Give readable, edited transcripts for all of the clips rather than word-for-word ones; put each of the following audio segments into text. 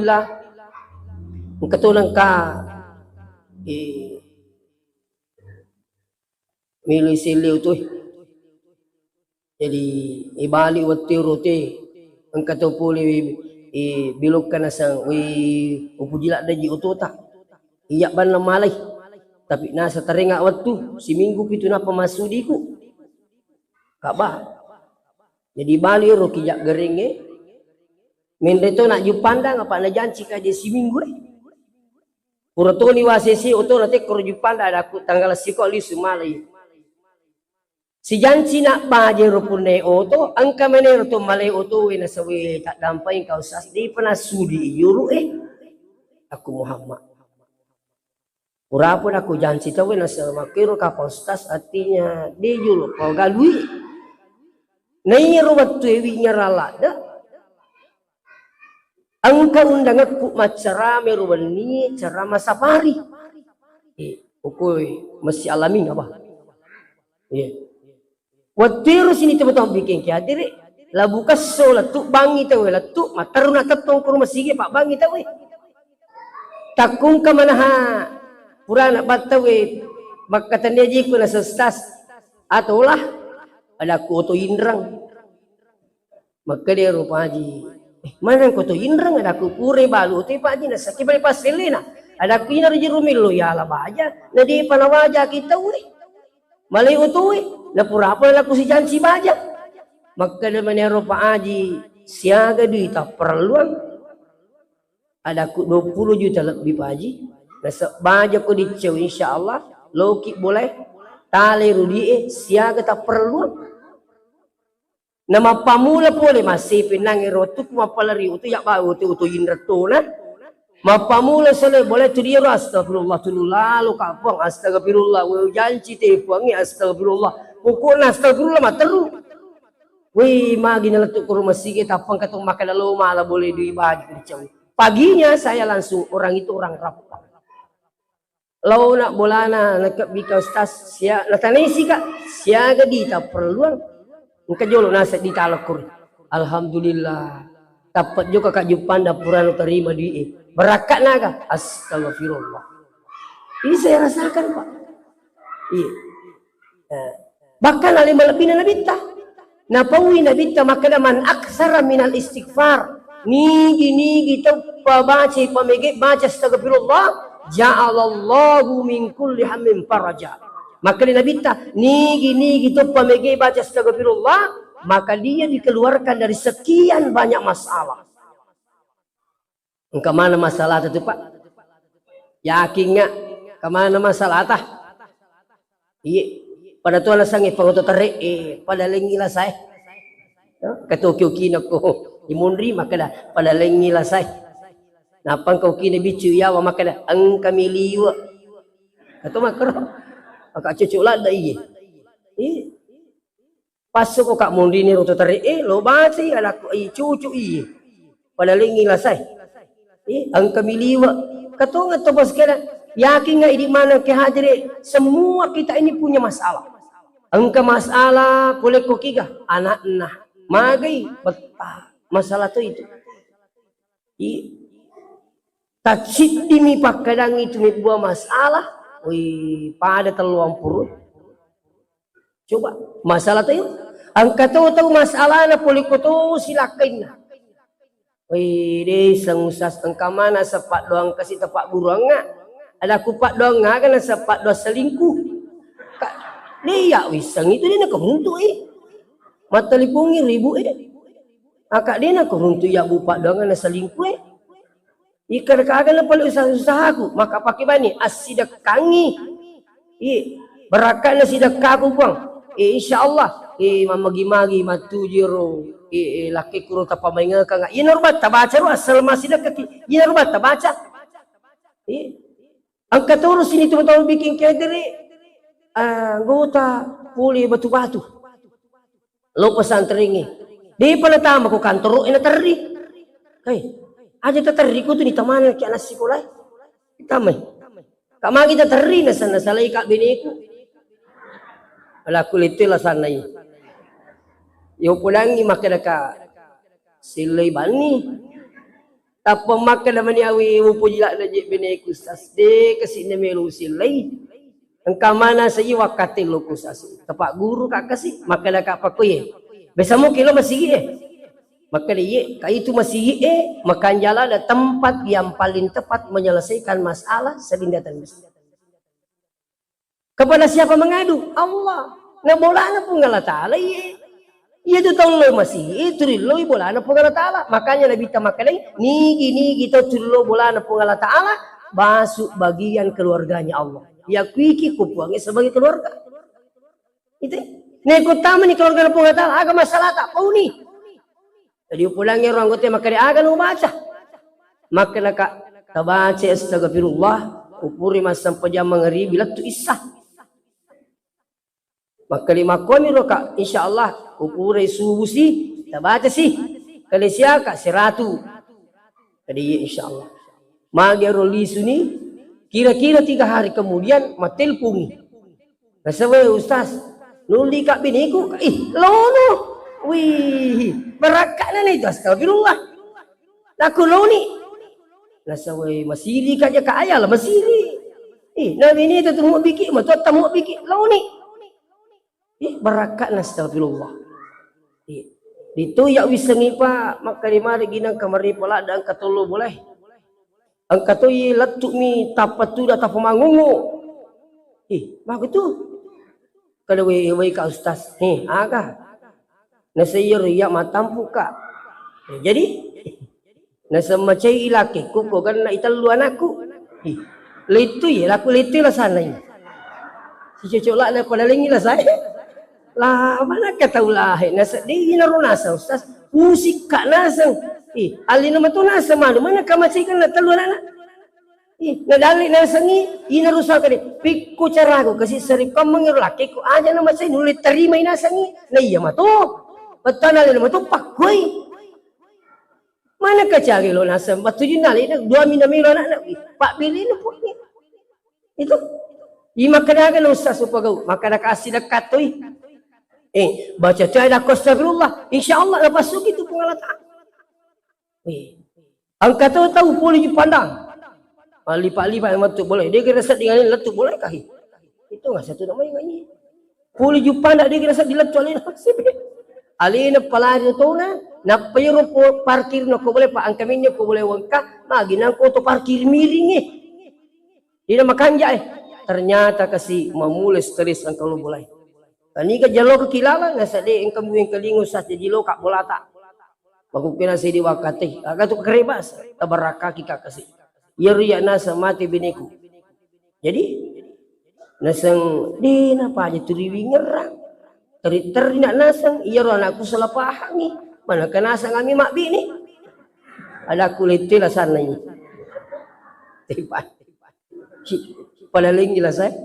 Alhamdulillah ketulang ka milih siliw tu jadi ibali wati rote ang katupuli bilog ka na sang upujila da ji utota iya ban na malay tapi nasa taringa waktu si minggu pitu na pamasudi ko kaba jadi bali ro kijak geringe mendeto nak jupanda ngapa na janci ka di si minggu pura to ni wasesi oto na te kor jupanda ada ku tanggal siko li sumalay si janci nak baje ro punne oto angka menero to malay oto na sawi tak dampay kau sas di panasudi yuru aku Muhammad pura pun aku janci tahu na sa makiro ka postas artinya di julu kau galui nayro waktu ewi nyarala da angka undang aku macara merubani cara masafari ukoi masih alami apa watiru sini teman-teman bikin kia dire labu kaso latuk bangi tahu latuk mataruna tatong kurma sige pak bangi tahu takung ke mana ha purana batawe makatan dia jiku na sestas atau lah ada koto indrang maka dia rupa haji mana koto indrang ada ku pure balu te pak haji na sakit balik paselena ada ku inar jirumilo ya lah baja na di panawaja kita we malay utuwe na pura apa laku si janci baja maka dia mana rupa haji siaga duita perluan ada ku 20 juta lebih pak haji nasa baja ko dicau insyaallah loki boleh tali rudi siaga tak perlu nama pamula boleh masih pinang erotuk mapalari itu ya bau itu indratona mapamula sele boleh tu dia astagfirullah tu lalu kapang astagfirullah we janci te puangi astagfirullah pokokna astagfirullah materu we magi naletuk ke rumah sige tapang katong makan lalu malah boleh dibagi dicau paginya saya langsung orang itu orang rapat lau nak bolana nak bika ustaz sia natanisi kak siaga dita perluan engka jolo nasa ditalakur alhamdulillah dapat juga kak jupanda purana terima di berakat naga astagfirullah ini saya rasakan pak bahkan alim lebih nabita napawi nabita maka man aksara minal istighfar nigi tau pabaci pamege baca astagfirullah ja'alallahu min kulli hammin faraja maka dia nabita nigi tu pamege baca astagfirullah maka dia dikeluarkan dari sekian banyak masalah engkau mana masalah itu pak yakin nggak kemana masalah tah iya pada tuan sangi pengotot tarik pada lengilah saya kata uki nako imundri maka dah pada lengilah saya napang kau kini bicu ya wa maka ang kami liwa atau makro akak cucuk lah dah iya pasuk kok kak mundi ni roto tarik lo basi ada cucuk iya pada lengi lah saya ang kami liwa kata ngato bos kena yakin nggak di mana ke hadiri semua kita ini punya masalah angka masalah boleh kok kiga anak nah magai betah masalah tu itu taksit dimi pakadang itu mi buah masalah pada teluang purut coba masalah tu angka tahu masalah na polikoto silakan na deh sangusas angka mana sepat doang kasih tepak buruang nga ada kupat doang nga kan sepat doang selingkuh dia wisang itu dia nak keruntu mata lipungi ribu akak dia nak keruntu ya bupak doang nga selingkuh ikan kagak lepal usaha-usahaku maka pakai bani asidakangi berakat nasidakaku bang insyaallah mamagi-magi matujiro laki kuro tapamainga ka nga inarbat tabaca ro asal masidakaki inarbat tabaca ang katuro sini teman-teman bikin kedere anggota puli batu-batu lo pesantren di panatama ko kantoro ina terri aja terriku tu di taman ke anak sekolah tamai kama kita terri na sana salai kak biniku ala kulit lah sana yo pulangi makada ka silai bani Tapa makan nama ni awi upujilak najib bini kusas de kasih nama lusil lain. Engkau mana saja wakatil lo kusas. Tapak guru kak kasih makan kak pakai. Bersama kilo masih maka dia itu masih makan jalan ada tempat yang paling tepat menyelesaikan masalah selindatan mesti. Kepada siapa mengadu? Allah. Nah bolana pun Allah Ta'ala iya tu tahu lo masih itu lo bolana pun Allah Ta'ala. Makanya Nabi Tamakale ni kita tulo bolana pun Allah Ta'ala masuk bagian keluarganya Allah. Ya kuiki kupuangnya sebagai keluarga. Itu. Nih utama ni keluarga pun Allah Ta'ala agak masalah tak kau ni. Jadi pulangnya orang kota maka dia akan membaca. Maka nak baca astagfirullah upuri masa pejam mengeri bila tu isah. Maka lima kami roka insyaallah upuri subuh si kita baca sih. Kali siaka seratu. Jadi insyaallah. Magi roli suni kira-kira 3 hari kemudian matelpuni. Nasawe ustaz nuli kak biniku lono. Wih, berakatlah ni tu astagfirullah. Aku lo ni. Nasawai masiri kaja ka ayah lah masiri. Nabi ni tu mau bikin, mau tak mau bikin lo ni. Berakatlah astagfirullah. Itu ya wisengi pa maka di mari ginang kamari pala dan katolo boleh. Angkat tu letuk mi tapatu dah tapa mangungu. Mak tu. Kalau wei ka ustaz. Agak. Nasa iyo riya matampu ka. Jadi nasa macay ilaki ko kan na italuan ako. Lito laku lito lah sana ini. Si cocok lah na padaling ila saya. Lah mana kata ulah nasa di naro nasa ustaz. Musik ka nasa. Ali naman to nasa mana ka macay kan na taluan anak. Nadali nasa ni inarusa ka di. Pikko cara ko kasi sari ka mangirlaki ko aja na macay nulit tarimay nasa ni. Na iya mato. Betul nali nama tu pakai. Mana kecari lo nasam? Batu jinali nak 2 minamilo nak Pak Billy ni pun ni. Itu. Ima kedagan ustaz upagau. Maka nak kasih dekat tu. Baca tiada astagfirullah. Insyaallah lepas itu pengalatan. Angkat tahu boleh dipandang. Lipat-lipat memang tu boleh. Dia kira rasa dengan letup boleh kah? Itu enggak satu namanya ini. Boleh dipandang dia kira rasa diletup oleh nasib. Alina palari to na payro po parkir no ko boleh pa ang kami niyo ko boleh wangka maginan ko to parkir miring di na makanja ternyata kasi mamules teris ang kalau boleh kani ka jalo ka kilala nga sa di ang kamuing kalingo sa jilo ka bolata magkukina sa di wakati aga to kerebas tabaraka kika kasi yeriya na sa mati biniku jadi nasang di na pa di turiwi ngerang Teri nak nasang, iya roh anakku salah paham ni. Mana kan nasang kami mak bi ni? Ada kulit lah sana ni. Tiba. Padaling jelas saya.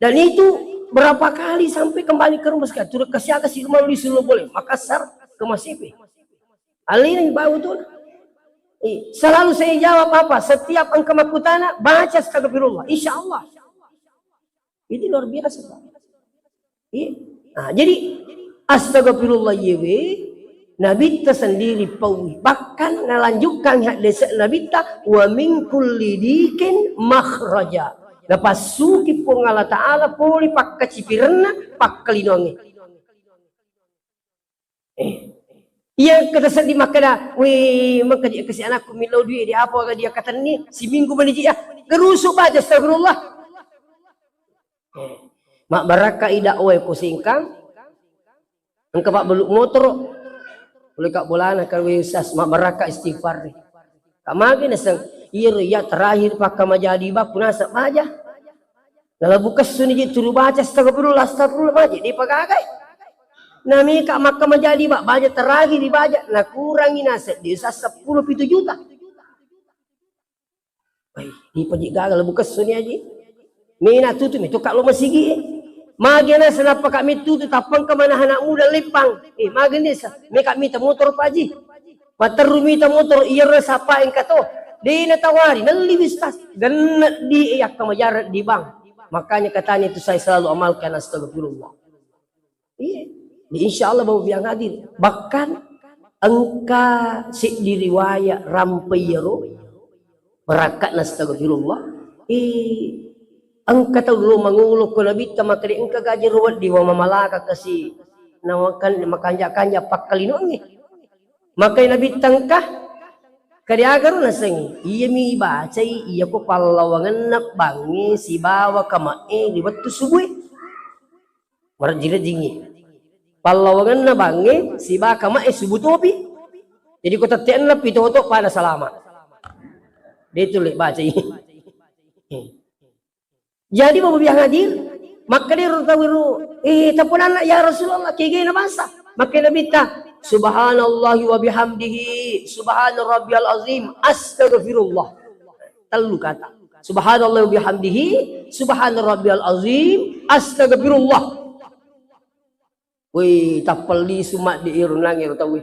Dan itu berapa kali sampai kembali ke rumah sekarang. Turut kasih rumah lu disuruh boleh. Makassar ke Masipi. Ali ni bau tu. Selalu saya jawab apa? Setiap engkau makutana baca astagfirullah. InsyaAllah. Ini luar biasa Pak. Jadi astagfirullah yewe Nabi tersendiri pawi bahkan nalanjutkan hadis Nabi ta wa min kulli dikin makhraja lepas suki pun Allah Ta'ala poli pak kacipirna pak kelinongi iya kata sedih makana makaji kasi anakku milau duit dia apa dia kata ni si minggu meniji gerusuk baca astagfirullah mak baraka ida oe pusingkang engkau pak beluk motor boleh kak bolana kalau wisas mak baraka istighfar kak magi nasang iya terakhir pak majadi bak punasa aja dalam bukas suni turu baca astagfirullah aja di pagagai nami kak maka majadi bak baca terakhir dibaca nah kurangi nasa di 10 juta baik di pajik gagal bukas suni aja mina tutu itu kak lo masigi Magina senapa kami tu tapang ke mana anak muda lipang. Magini sa me kami ta motor paji. Paterumi ta motor iya sapa yang kato. Di natawari nalibis tas ganna di iyak kamajar di bang. Makanya katanya itu saya selalu amalkan astagfirullah. Iya. Insyaallah bawa biang hadir. Bahkan engka si diriwayat rampayro berakat nastagfirullah engka tahu dulu mangulok ko labita makari engka gaji ruwad di wa mamalaka kasi nawakan makanja-kanja pakalino ngi makay nabitang ka kadiagaro nasengi iya mi bacay iya ko palawangan nak bangi si bawa kamae di batu subuh marjira jingi palawangan na bangi si bawa kamae subuh topi jadi ko tatian na pitoto pada salama dito le bacay jadi mabubiang hadir maka dia tawiru tapunan ya Rasulullah kaya na basa maka nabita subhanallah wa bihamdihi subhana rabbiyal azim astaghfirullah telu kata subhanallah wa bihamdihi subhana rabbiyal azim astaghfirullah wih tapali sumat di irunang ya tahu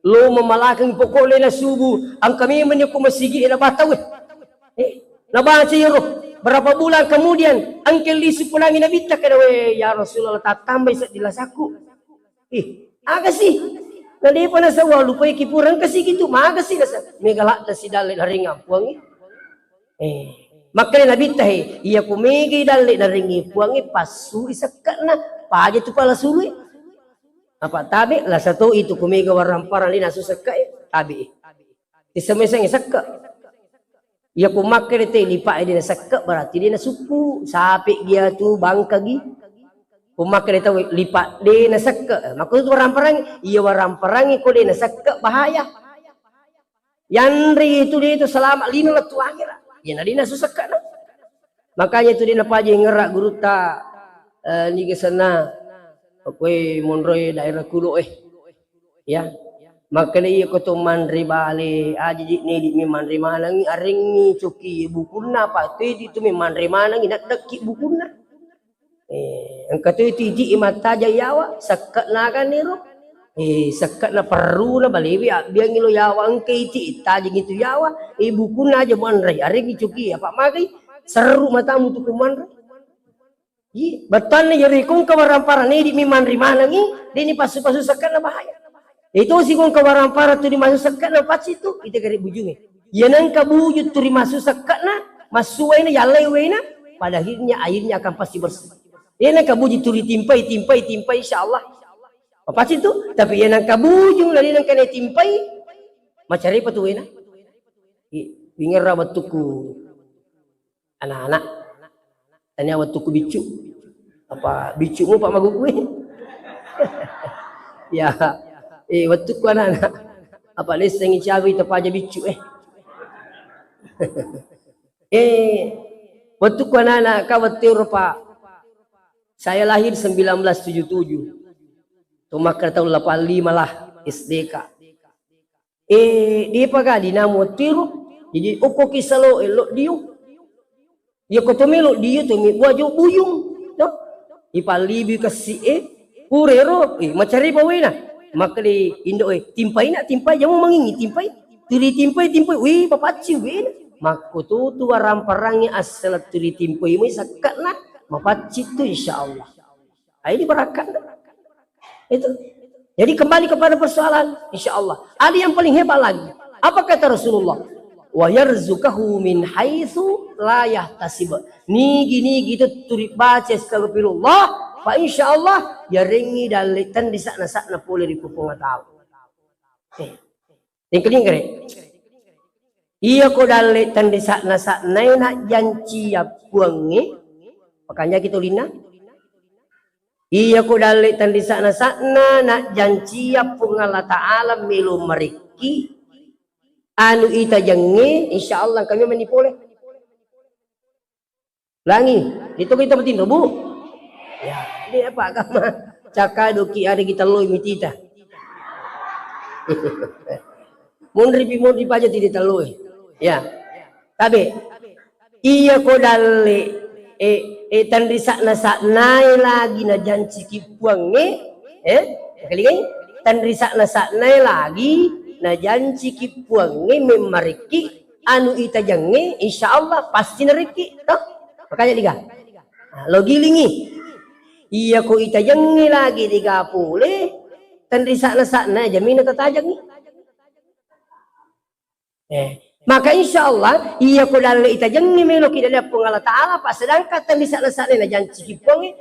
lo memalakang pokole na subuh ang kami menyuku masigi na bataw nabaca yaro berapa bulan kemudian angkel lisu punangin nabita kada ya Rasulullah tatambay sa dilasaku aga sih nadi pa nasa lupa kipuran kasi gitu magasi nasa megalak na si dali naringa puangi makanya nabita iya kumigi dali naringi puangi pasu isakat na pagi tu pala sului apa tabi lah satu itu kumiga waramparan lina susaka tabi isamesang isaka iya kumakir te lipa dia nasaka berarti dia nasupu sapi dia tu bangkagi kumakir itu lipat dia nasaka maksud waramparang iya waramparang ko dia nasaka bahaya yanri itu dia itu selamat lino letu akhirat ya nadi nasusaka na makanya itu dia napaje ngerak guru ta ni ke sana kowe monroy daerah kulo ya makanya iya ko to manri bale aji ni di manri malangi aringi cuki bukuna pa te di tu manri malangi nak deki bukuna ang katoy titi imata jayawa sakat na kaniro sakat na perlu na baliwi biang ilo yawa ang kiti itaji gitu yawa bukuna aja manri aringi cuki apa magai seru matamu tu kumanri betul nih jadi kung kawaramparan ini di manri malangi dini pasu-pasu sakat na bahaya itu sih kung kawarampara tu di masuk sakat na pas itu kita garip bujungnya ya nang kabujut tu di masuk sakat na masuai na yalewe na pada akhirnya akan pasti bersih ya nang kabujut tu ditimpai insyaallah apa itu tapi ya nang kabujung lari nang kena timpai macari pa tuwe na ingin rawat tuku anak-anak tanya waktu ku bicu apa bicumu pak magu kue ya waktu ku anak apa leseng cawi tepaja bicu waktu ku anak kawatir pak saya lahir 1977 tuh maka tahun 85 lah SDK dia pakai dinamo tiru jadi uko kisalo elok diu ya ko tumelo dia tumi buajo buyung no ipalibi kasi purero macari pa wena makali indo timpai jamu mangingi timpai wi papaci wena makututu waramparangi asal turi timpai mo sakat na mapaci tu insyaallah ini berakat itu jadi kembali kepada persoalan insyaallah ada yang paling hebat lagi apa kata Rasulullah wa yarzukahu min haitsu la yahtasib nigi itu turi baca astagfirullah fa insyaallah ya ringi dalitan di sakna pole ribu pengatau yang keding kare iya ko dalitan di sakna nak janci ya buangi makanya kita lina iya ko dalitan di sakna nak janci ya pungala taala milu meriki anu ita jange insyaallah kami manipole langi itu kita betin bu ya ini apa agama caka doki ada kita loy mitita mun ripi aja tidak loy ya tapi iya ko dalle tandri sakna lagi na janci kipuange kali tandri sakna lagi na janji kipuangi memariki anu ita jange insyaallah pasti neriki toh makanya diga lo gilingi iya ko ita jange lagi 30 tandri sakna jamin tatajangi Maka insya Allah iya ko dalil ita jeng ni melo kita pung Allah Ta'ala pa sedangkan di sana sana na janji kipong